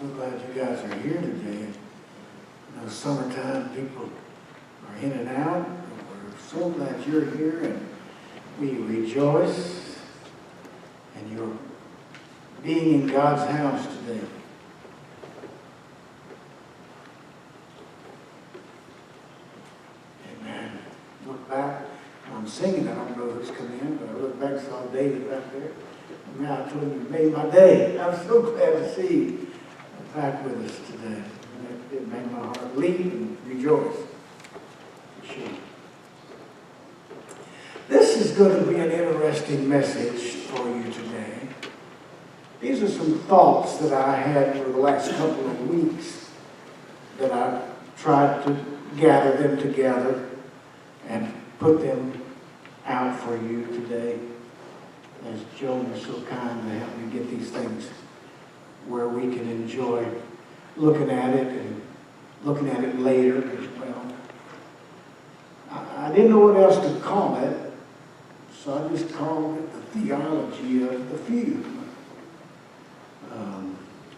So glad you guys are here today. You know, summertime, people are in and out. We're so glad you're here, and we rejoice in your being in God's house today. Amen. Look back. I'm singing. I don't know who's come in, but I look back and saw David right there. And now I told him, you made my day. I'm so glad to see you back with us today. It made my heart leap and rejoice. For sure. This is going to be an interesting message for you today. These are some thoughts that I had for the last couple of weeks that I tried to gather them together and put them out for you today, as Joan is so kind to help me get these things where we can enjoy looking at it and looking at it later as well. I didn't know what else to call it, so I just called it the Theology of the Few.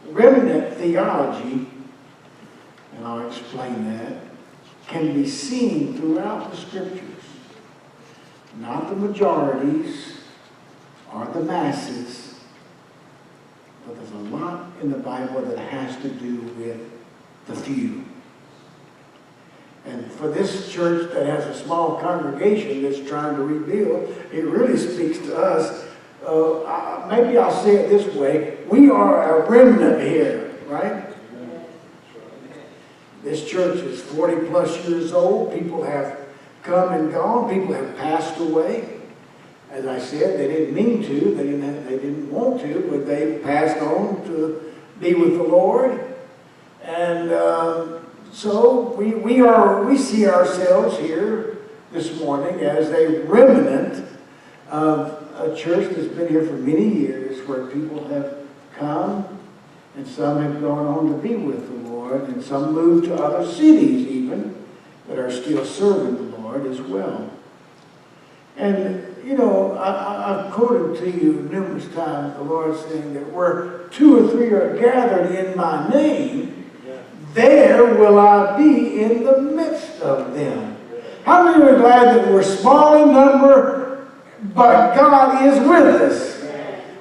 Remnant Theology, and I'll explain that, can be seen throughout the Scriptures. Not the majorities or the masses, but there's a lot in the Bible that has to do with the few. And for this church that has a small congregation that's trying to rebuild, it really speaks to us. Maybe I'll say it this way. We are a remnant here, right? This church is 40 plus years old. People have come and gone. People have passed away. As I said, they didn't mean to. They didn't want to, but they passed on to be with the Lord. And so we see ourselves here this morning as a remnant of a church that's been here for many years, where people have come and some have gone on to be with the Lord, and some moved to other cities even that are still serving the Lord as well. And you know, I've quoted to you numerous times the Lord saying that where 2 or 3 are gathered in my name, there will I be in the midst of them. How many are glad that we're small in number, but God is with us?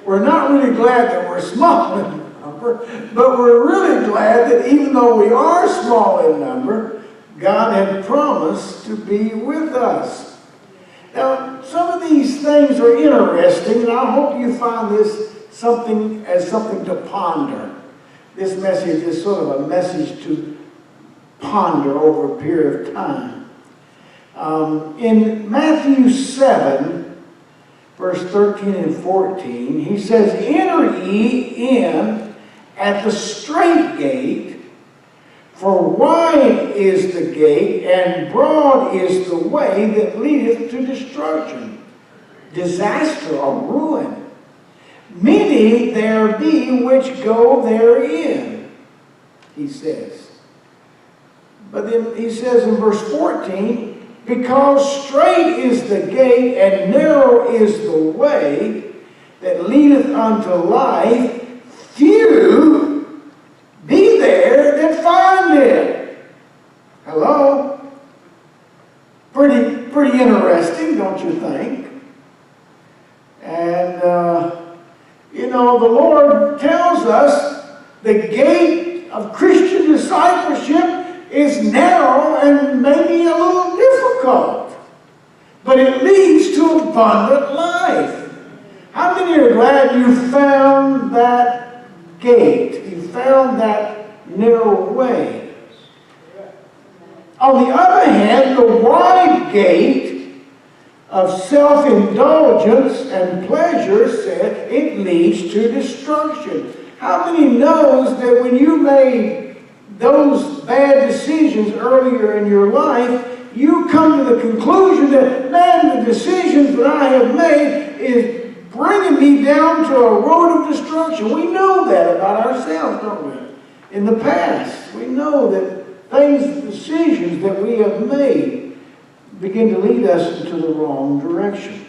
We're not really glad that we're small in number, but we're really glad that even though we are small in number, God had promised to be with us. Now, some of these things are interesting, and I hope you find this something to ponder. This message is sort of a message to ponder over a period of time. In Matthew 7, verse 13 and 14, he says, "Enter ye in at the strait gate, for wide is the gate, and broad is the way that leadeth to destruction," disaster or ruin. "Many there be which go therein," he says. But then he says in verse 14, "Because strait is the gate, and narrow is the way that leadeth unto life, few be there that find it." Hello? Pretty interesting, don't you think? And, you know, the Lord tells us the gate of Christian discipleship is narrow and maybe a little difficult, but it leads to abundant life. How many are glad you found that gate? You found that narrow way. On the other hand, the wide gate of self-indulgence and pleasure said it leads to destruction. How many knows that when you made those bad decisions earlier in your life, you come to the conclusion that, man, the decisions that I have made is bringing me down to a road of destruction. We know that about ourselves, don't we? In the past, we know that decisions that we have made begin to lead us into the wrong direction.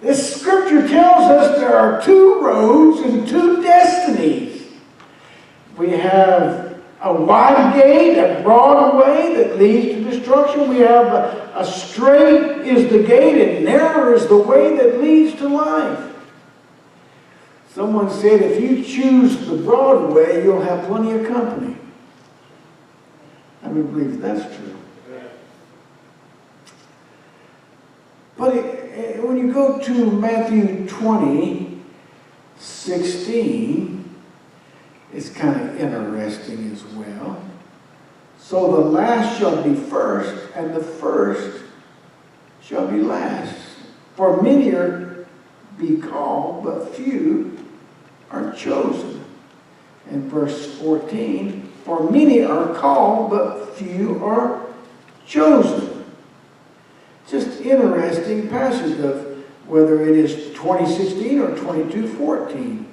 This scripture tells us there are 2 roads and 2 destinies. We have a wide gate, a broad way that leads to destruction. We have a straight is the gate and narrow is the way that leads to life. Someone said if you choose the broad way, you'll have plenty of company. I believe that's true. But when you go to Matthew 20:16, it's kind of interesting as well. So the last shall be first, and the first shall be last. For many are be called, but few are chosen. And verse 14, for many are called, but few are chosen. Just interesting passage of whether it is 20:16 or 22:14.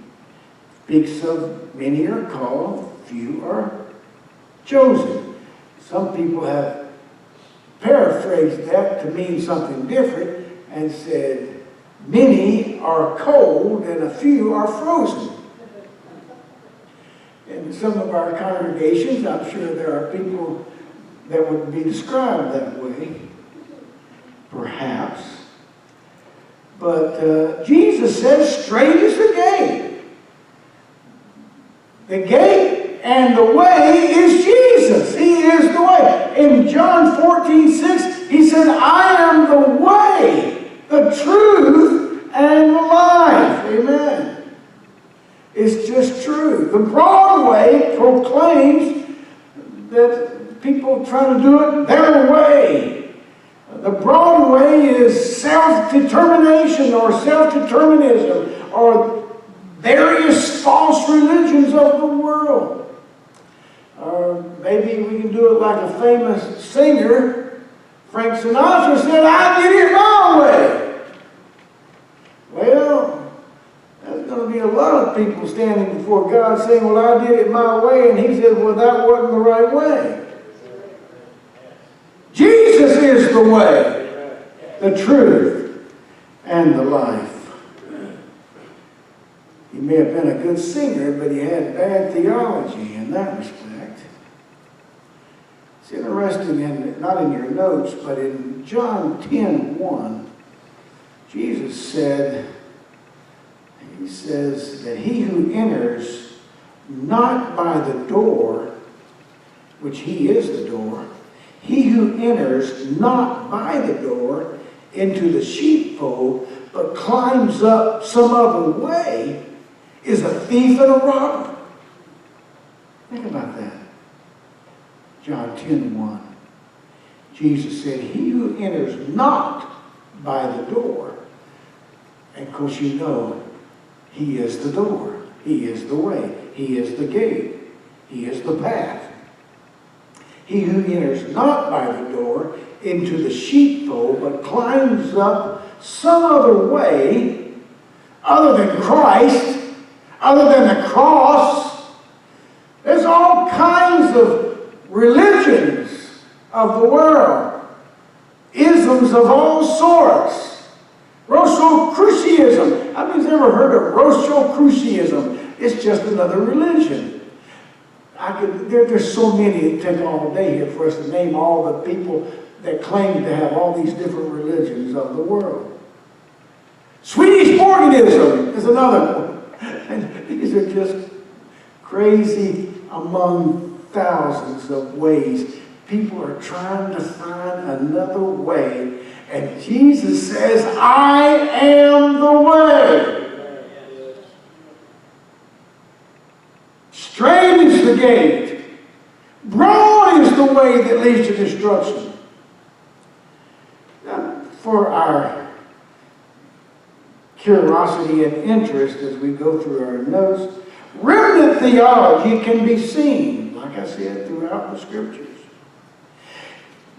Speaks of many are called, few are chosen. Some people have paraphrased that to mean something different and said, many are cold and a few are frozen. In some of our congregations, I'm sure there are people that would be described that way. Perhaps. But Jesus says, straight is the gate. The gate and the way is Jesus. He is the way. In John 14:6, he said, I am the way, the truth, and the life. Amen. It's just true. The broad way proclaims that people trying to do it their way. The broad way is self-determination or self-determinism or various false religions of the world. Or maybe we can do it like a famous singer. Frank Sinatra said, I did it my way. Well, there's going to be a lot of people standing before God saying, well, I did it my way. And he said, well, that wasn't the right way. Jesus is the way, the truth, and the life. He may have been a good singer, but he had bad theology in that respect. It's interesting, not in your notes, but in John 10:1, Jesus said, he says that he who enters not by the door, which he is the door, he who enters not by the door into the sheepfold, but climbs up some other way, is a thief and a robber. Think about that. John 10:1. Jesus said, he who enters not by the door, and of course you know, he is the door. He is the way. He is the gate. He is the path. He who enters not by the door into the sheepfold, but climbs up some other way, other than Christ, other than the cross. There's all kinds of religions of the world, isms of all sorts. Rosicrucianism. How many's ever heard of Rosicrucianism? It's just another religion. There's so many, it'd take all day here for us to name all the people that claim to have all these different religions of the world. Swedish Mormonism is another one. And these are just crazy among thousands of ways. People are trying to find another way. And Jesus says, I am the way. Straight is the gate. Broad is the way that leads to destruction. Now, for our curiosity and interest as we go through our notes, remnant theology can be seen, like I said, throughout the Scriptures.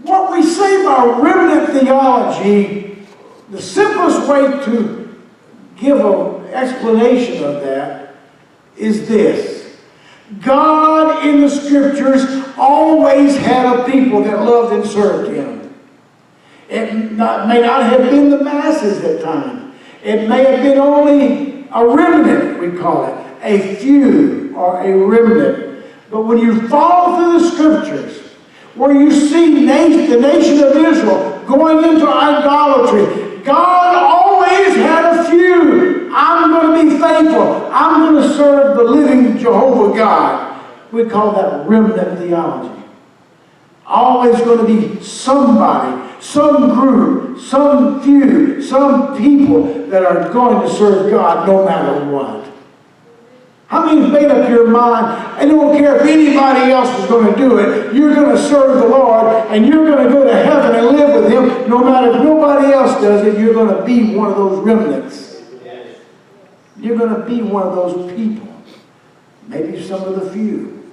What we say by remnant theology, the simplest way to give an explanation of that is this. God in the Scriptures always had a people that loved and served Him. It may not have been the masses at times. It may have been only a remnant, we call it, a few or a remnant But when you follow through the scriptures, where you see the nation of Israel going into idolatry, God always had a few. I'm going to be faithful. I'm going to serve the living Jehovah God. We call that remnant theology. Always going to be somebody, some group, some few, some people that are going to serve God no matter what. How many have made up your mind, I don't care if anybody else is going to do it, you're going to serve the Lord and you're going to go to heaven and live with Him, no matter if nobody else does it, you're going to be one of those remnants. You're going to be one of those people. Maybe some of the few.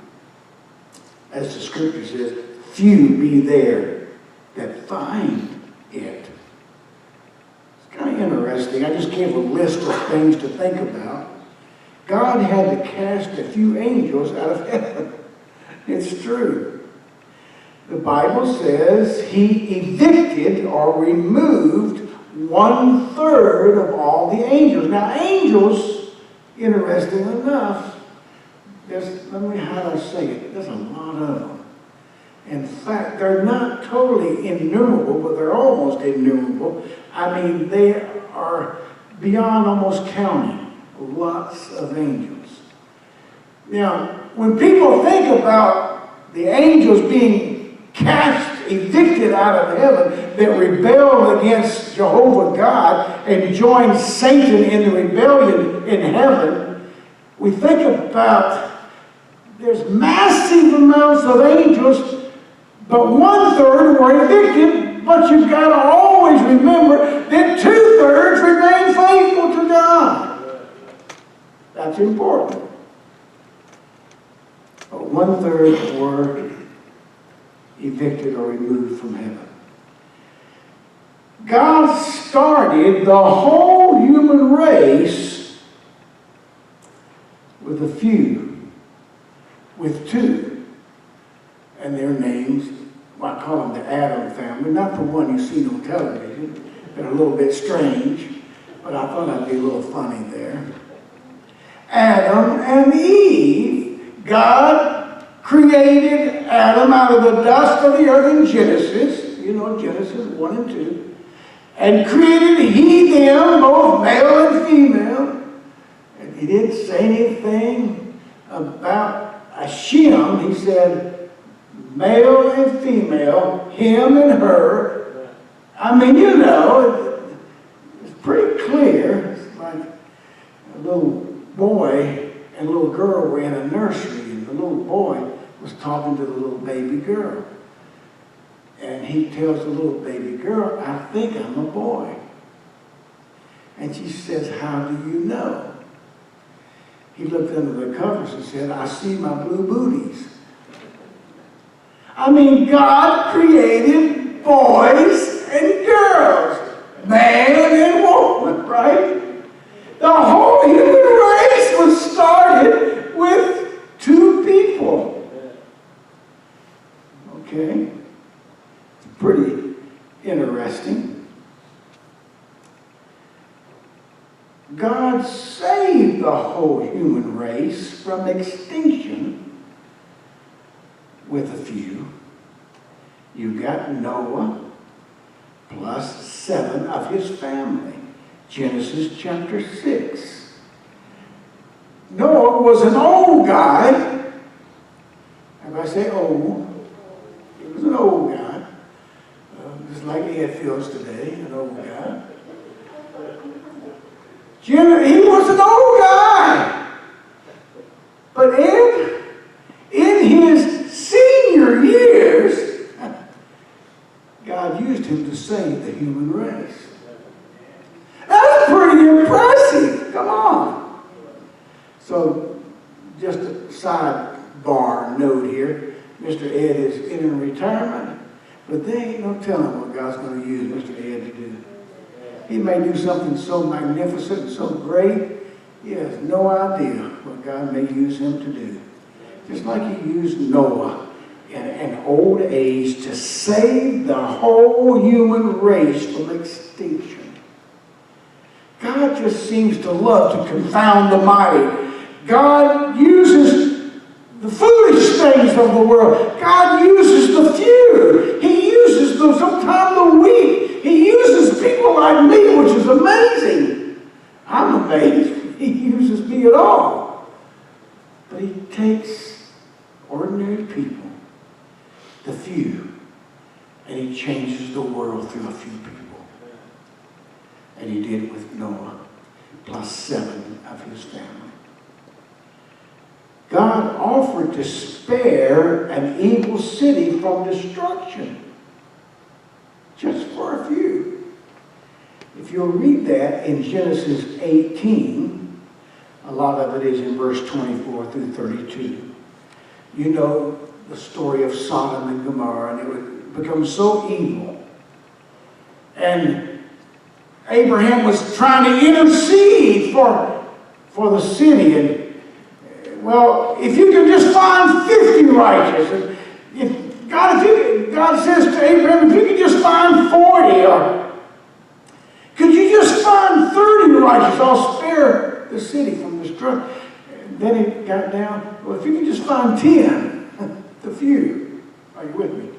As the scripture says, few be there that find it. It's kind of interesting. I just gave a list of things to think about. God had to cast a few angels out of heaven. It's true. The Bible says He evicted or removed 1/3 of all the angels. Now, angels, interesting enough, how do I say it? There's a lot of them. In fact, they're not totally innumerable, but they're almost innumerable. I mean, they are beyond almost counting. Lots of angels. Now, when people think about the angels being cast, evicted out of heaven, that rebelled against Jehovah God and joined Satan in the rebellion in heaven, we think about there's massive amounts of angels, but 1/3 were evicted, but you've got to always remember that 2/3 remain faithful to God. That's important. But 1/3 were evicted or removed from heaven. God started the whole human race with a few, with 2. And their names, well, I call them the Adam family, not the one you see on television. They're a little bit strange, but I thought I'd be a little funny there. Adam and Eve. God created Adam out of the dust of the earth in Genesis, Genesis 1 and 2, and created He them, both male and female. And He didn't say anything about Hashem. He said male and female, him and her. I mean, it's pretty clear. It's like a little boy and a little girl were in a nursery, and the little boy was talking to the little baby girl. And he tells the little baby girl, I think I'm a boy. And she says, how do you know? He looked under the covers and said, I see my blue booties. I mean, God created boys and girls, man and woman, right? The whole human race was started with 2 people. Okay? Pretty interesting. God saved the whole human race from extinction with a few. You got Noah plus 7 of his family. Genesis chapter 6. Noah was an old guy. If I say old, he was an old guy. Just like Ed feels today, an old guy. He was an old guy. But in his senior years, God used him to save the human race. That's pretty impressive. Come on. So, just a sidebar note here. Mr. Ed is in retirement, but they ain't no telling what God's going to use Mr. Ed to do. He may do something so magnificent and so great, he has no idea what God may use him to do. Just like He used Noah in an old age to save the whole human race from extinction. God just seems to love to confound the mighty. God uses the foolish things of the world. God uses the few. He uses sometimes the weak. He uses people like me, which is amazing. I'm amazed He uses me at all. But He takes ordinary people, the few, and He changes the world through a few people. And He did it with Noah, plus 7 of his family. God offered to spare an evil city from destruction, just for a few. If you'll read that in Genesis 18, a lot of it is in verse 24 through 32. You know the story of Sodom and Gomorrah, and it would become so evil. And Abraham was trying to intercede for the city. And well, if you can just find 50 righteous, God says to Abraham, if you can just find 40, or could you just find 30 righteous, I'll spare the city from destruction. And then it got down, well, if you can just find 10, the few. Are you with me?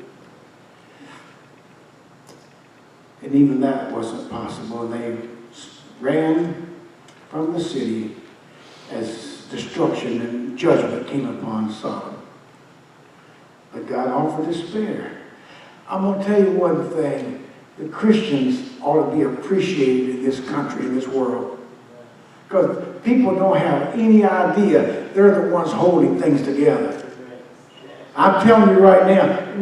And even that wasn't possible. And they ran from the city as destruction and judgment came upon Sodom. But God offered to spare. I'm going to tell you one thing. The Christians ought to be appreciated in this country, in this world. Because people don't have any idea they're the ones holding things together. I'm telling you right now,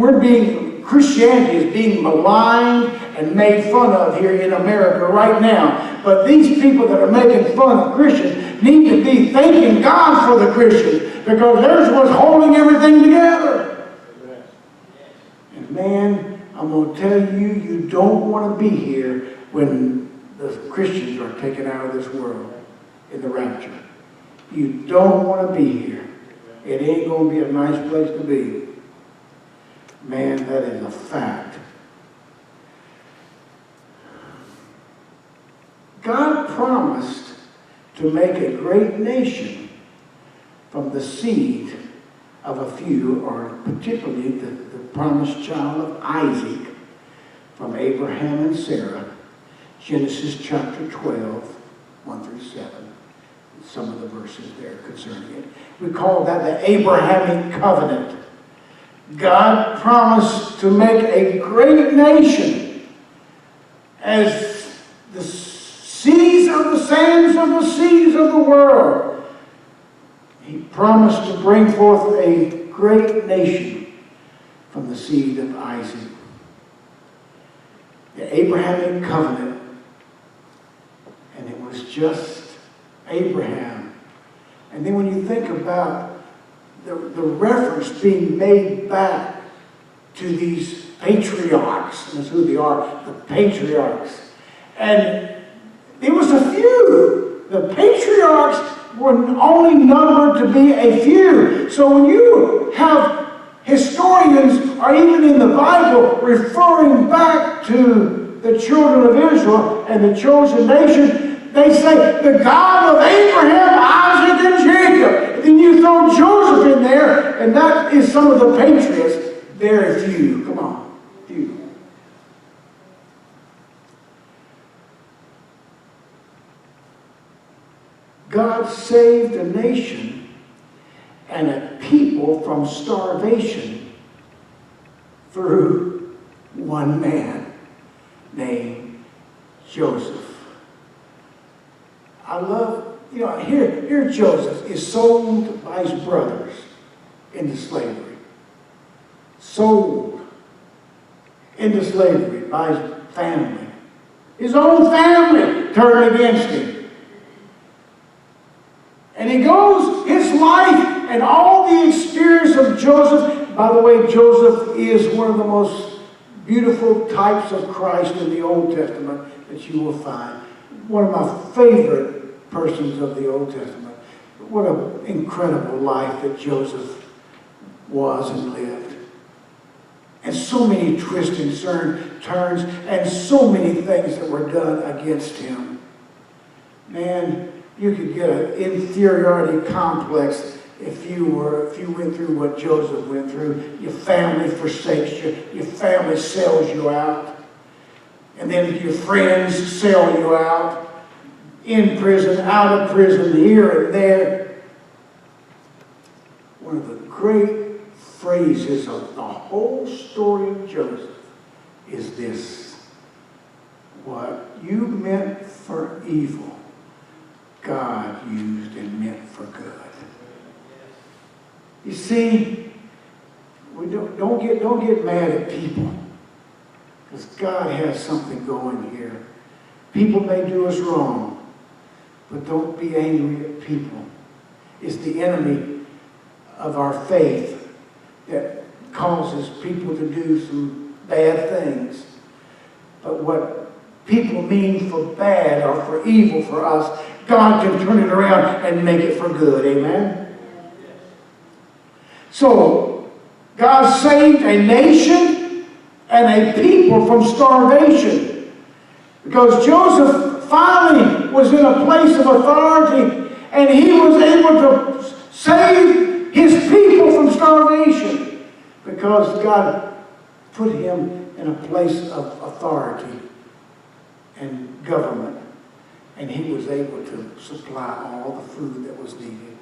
Christianity is being maligned and made fun of here in America right now. But these people that are making fun of Christians need to be thanking God for the Christians, because they're what's holding everything together. And man, I'm going to tell you, you don't want to be here when the Christians are taken out of this world in the rapture. You don't want to be here. It ain't going to be a nice place to be. Man, that is a fact. God promised to make a great nation from the seed of a few, or particularly the promised child of Isaac from Abraham and Sarah. Genesis chapter 12, 1 through 7. Some of the verses there concerning it. We call that the Abrahamic covenant. God promised to make a great nation as the seas of the sands of the seas of the world. He promised to bring forth a great nation from the seed of Isaac. The Abrahamic covenant. And it was just Abraham. And then when you think about the reference being made back to these patriarchs, that's who they are, the patriarchs. And it was a few. The patriarchs were only numbered to be a few. So when you have historians, or even in the Bible, referring back to the children of Israel and the chosen nation, they say, the God of Abraham, Isaac, and Jacob. And then you throw Joseph in there, and that is some of the patriots. Very few. Come on. Few. God saved a nation and a people from starvation through one man named Joseph. I love, here Joseph is sold by his brothers into slavery. Sold into slavery by his family. His own family turned against him. And he goes, his life and all the experience of Joseph. By the way, Joseph is one of the most beautiful types of Christ in the Old Testament that you will find. One of my favorite persons of the Old Testament. What an incredible life that Joseph was and lived. And so many twists and turns and so many things that were done against him. Man, you could get an inferiority complex if you went through what Joseph went through, your family forsakes you, your family sells you out, and then your friends sell you out, in prison, out of prison, here and there. One of the great phrases of the whole story of Joseph is this: what you meant for evil, God used and meant for good. You see, we don't get mad at people, because God has something going here. People may do us wrong, but don't be angry at people. It's the enemy of our faith that causes people to do some bad things. But what people mean for bad or for evil for us, God can turn it around and make it for good. Amen? So, God saved a nation and a people from starvation, because Joseph finally was in a place of authority, and he was able to save his people from starvation, because God put him in a place of authority and government, and he was able to supply all the food that was needed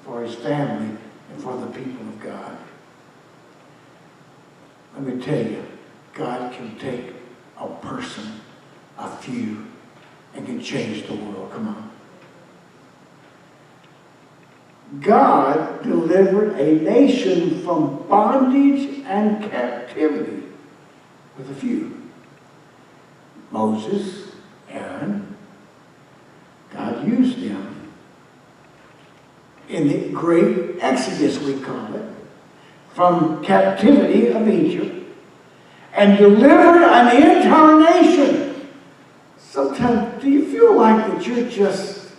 for his family and for the people of God. Let me tell you, God can take a person, a few, and can change the world. Come on. God delivered a nation from bondage and captivity with a few. Moses, Aaron, God used them in the great Exodus, we call it, from captivity of Egypt, and delivered an entire nation. Sometimes, do you feel like that you're just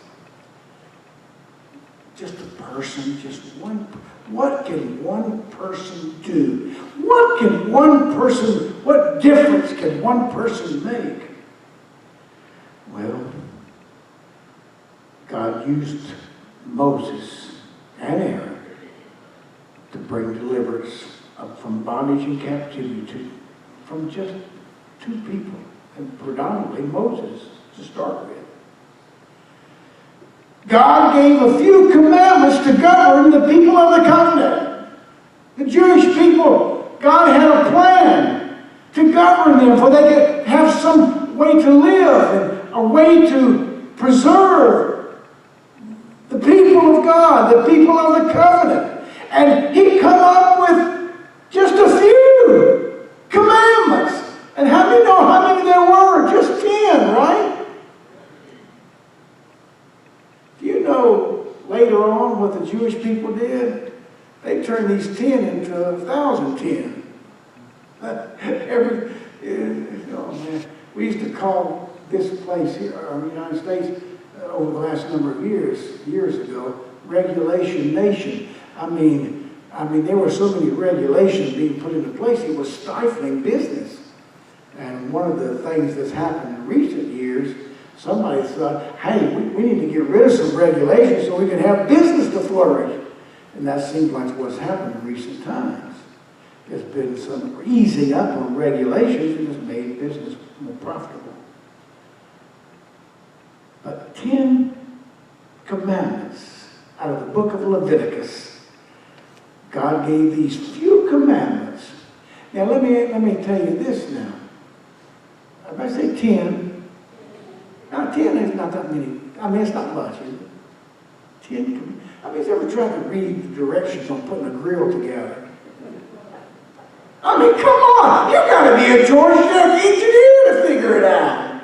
a person, just one? What can one person do? What difference can one person make? Well, God used Moses and Aaron to bring deliverance from bondage and captivity from just two people, and predominantly Moses to start with. God gave a few commandments to govern the people of the covenant. The Jewish people, God had a plan to govern them, for they could have some way to live and a way to preserve the people of God, the people of the covenant. And he come up with just a few commandments. And how do you know how many there were? Just 10, right? Do you know later on what the Jewish people did? They turned these 10 into 1,010. We used to call this place here, our United States, over the last number of years ago, Regulation Nation. I mean, there were so many regulations being put into place, it was stifling business. And one of the things that's happened in recent years, somebody thought, hey, we need to get rid of some regulations so we can have business to flourish. And that seems like what's happened in recent times. There's been some easing up on regulations and has made business more profitable. But 10 commandments out of the book of Leviticus. God gave these few commandments. Now let me tell you this now. If I say 10, now 10 is not that many. I mean, it's not much, is it? 10. I mean, ever tried to read the directions on putting a grill together? I mean, come on! You gotta be a George Tech engineer to figure it out.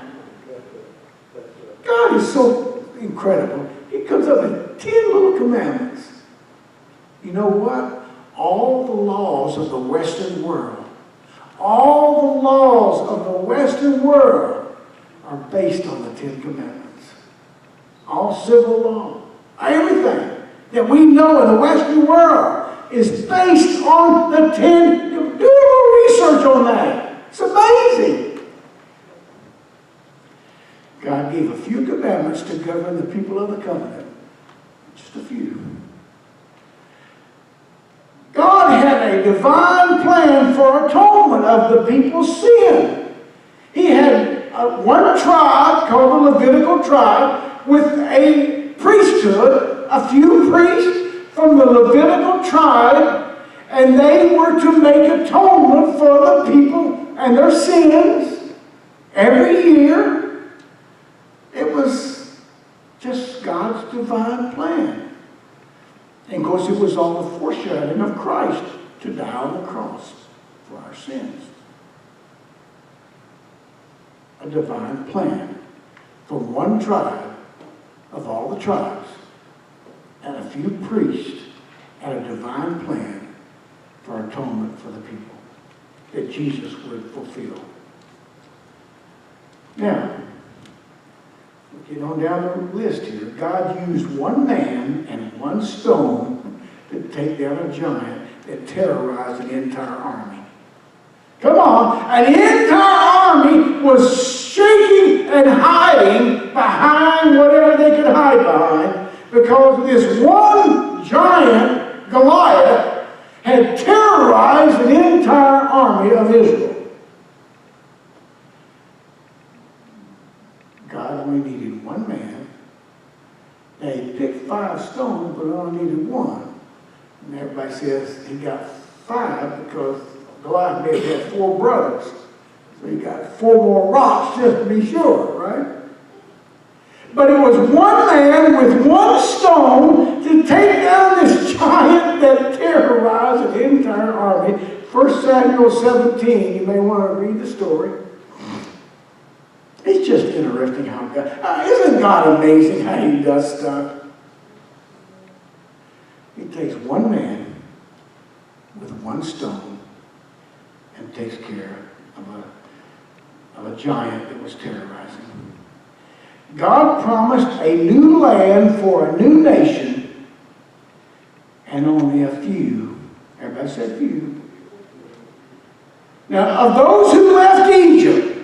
God is so incredible. He comes up with 10 little commandments. You know what? All the laws of the Western world, all the laws of the Western world are based on the 10 commandments. All civil law, everything that we know in the Western world is based on the 10. Do a little research on that. It's amazing. God gave a few commandments to govern the people of the covenant. Just a few. a divine plan for atonement of the people's sin. He had one tribe called the Levitical tribe with a priesthood, a few priests from the Levitical tribe, and they were to make atonement for the people and their sins every year. It was just God's divine plan. And of course, it was all the foreshadowing of Christ to die on the cross for our sins. A divine plan from one tribe of all the tribes and a few priests, and a divine plan for atonement for the people that Jesus would fulfill. Now, get on down the list here. God used one man and one stone to take down a giant that terrorized an entire army. Come on, an entire army was shaking and hiding behind whatever they could hide behind, because this one giant, Goliath, had terrorized an entire army of Israel. God only needed one man. They picked 5 stones, but only needed one. And everybody says he got 5 because Goliath may have had 4 brothers. So he got 4 more rocks just to be sure, right? But it was one man with one stone to take down this giant that terrorized an entire army. 1 Samuel 17, you may want to read the story. It's just interesting how God, isn't God amazing how He does stuff? He takes one man with one stone and takes care of a giant that was terrorizing. God promised a new land for a new nation, and only a few, everybody said few. Now, of those who left Egypt,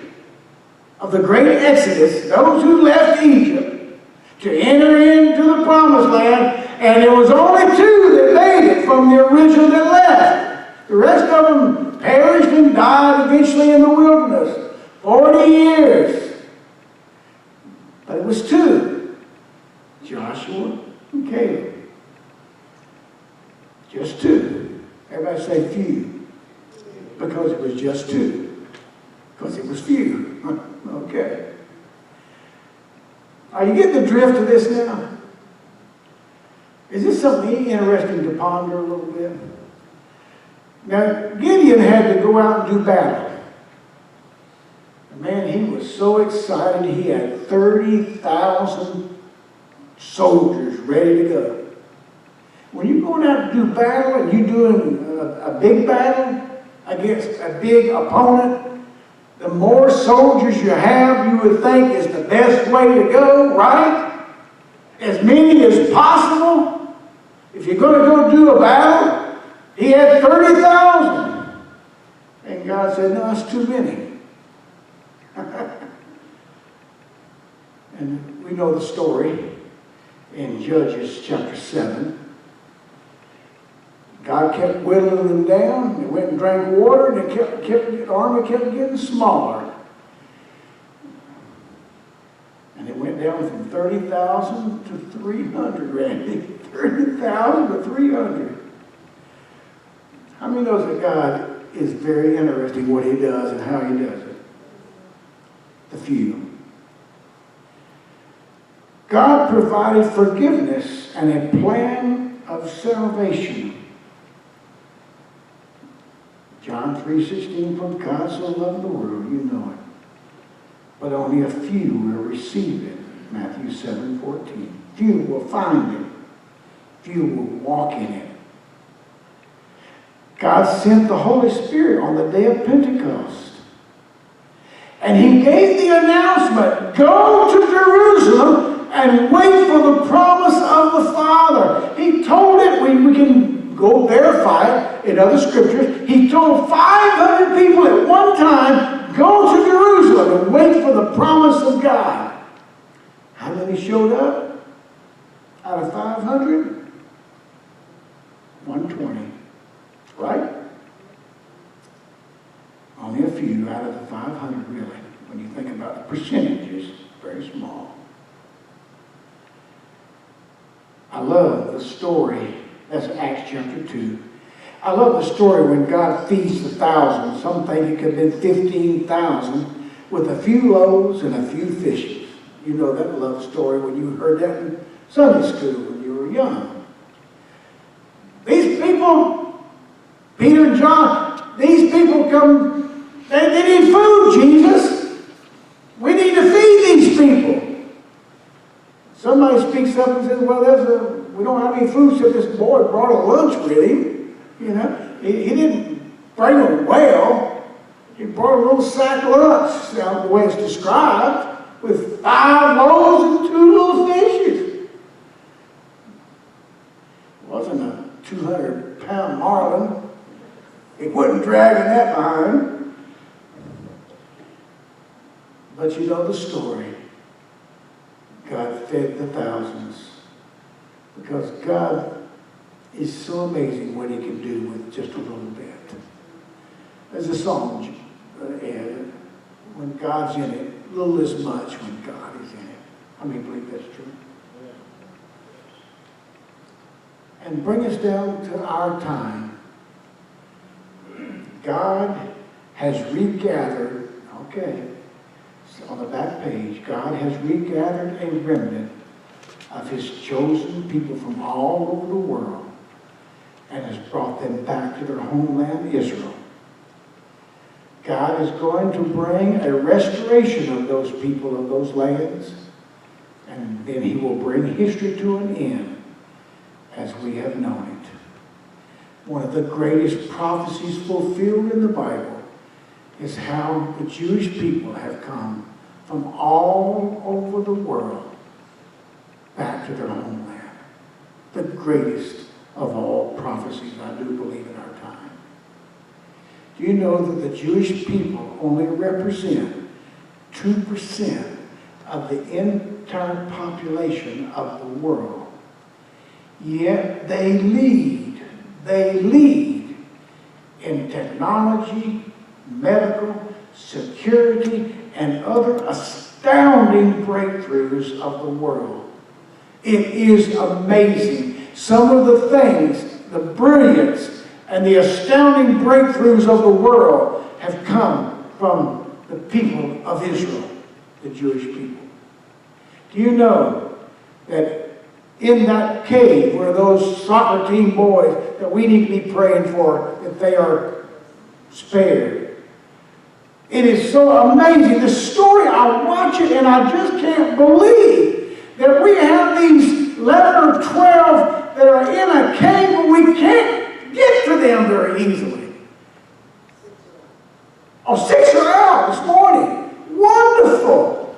of the great Exodus, those who left Egypt to enter into the promised land, and there was only 2 that made it from the original that left. The rest of them perished and died eventually in the wilderness. 40 years. But it was 2. Joshua and Caleb. Just 2. Everybody say few. Because it was just 2. Because it was few. Okay. Are you getting the drift of this now? Is this something interesting to ponder a little bit? Now, Gideon had to go out and do battle. Man, he was so excited. He had 30,000 soldiers ready to go. When you're going out to do battle and you're doing a big battle against a big opponent, the more soldiers you have, you would think is the best way to go, right? As many as possible. If you're going to go do a battle, he had 30,000. And God said, no, it's too many. And we know the story in Judges chapter 7. God kept whittling them down. They went and drank water, and the army kept getting smaller. And it went down from 30,000 to 300, Randy. 30,000 to 300. How many knows that God is very interesting what He does and how He does it? The few. God provided forgiveness and a plan of salvation. John 3:16, for God so loved the world, you know it. But only a few will receive it. Matthew 7:14. Few will find it. Few will walk in it. God sent the Holy Spirit on the day of Pentecost. And He gave the announcement, go to Jerusalem and wait for the promise of the Father. He told it, we can go verify it in other scriptures. He told 500 people at one time, go to Jerusalem and wait for the promise of God. How many showed up? Out of 500? 120. Right? few out of the 500, really. When you think about the percentages, very small. I love the story. That's Acts chapter 2. I love the story when God feeds the thousands. Some think it could have been 15,000 with a few loaves and a few fishes. You know that love story when you heard that in Sunday school when you were young. These people, Peter and John, these people come, they need food, Jesus. We need to feed these people. Somebody speaks up and says, well, we don't have any food, so this boy brought a lunch with him. You know, he didn't bring a whale. He brought a little sack lunch, the way it's described, with 5 loaves and 2 little fishes. It wasn't a 200-pound marlin. He wasn't dragging that behind. But you know the story. God fed the thousands. Because God is so amazing what he can do with just a little bit. There's a song, Ed, when God's in it, little is much when God is in it. How many believe that's true? And bring us down to our time. God has regathered, on the back page, God has regathered a remnant of his chosen people from all over the world and has brought them back to their homeland, Israel. God is going to bring a restoration of those people, of those lands, and then he will bring history to an end as we have known it. One of the greatest prophecies fulfilled in the Bible is how the Jewish people have come from all over the world back to their homeland. The greatest of all prophecies, I do believe, in our time. Do you know that the Jewish people only represent 2% of the entire population of the world? Yet they lead in technology, medical, security, and other astounding breakthroughs of the world. It is amazing. Some of the things, the brilliance, and the astounding breakthroughs of the world have come from the people of Israel, the Jewish people. Do you know that in that cave where those soccer team boys that we need to be praying for, that they are spared? It is so amazing. The story, I watch it and I just can't believe that we have these 11 or 12 that are in a cave, but we can't get to them very easily. Oh, 6 are out this morning. Wonderful.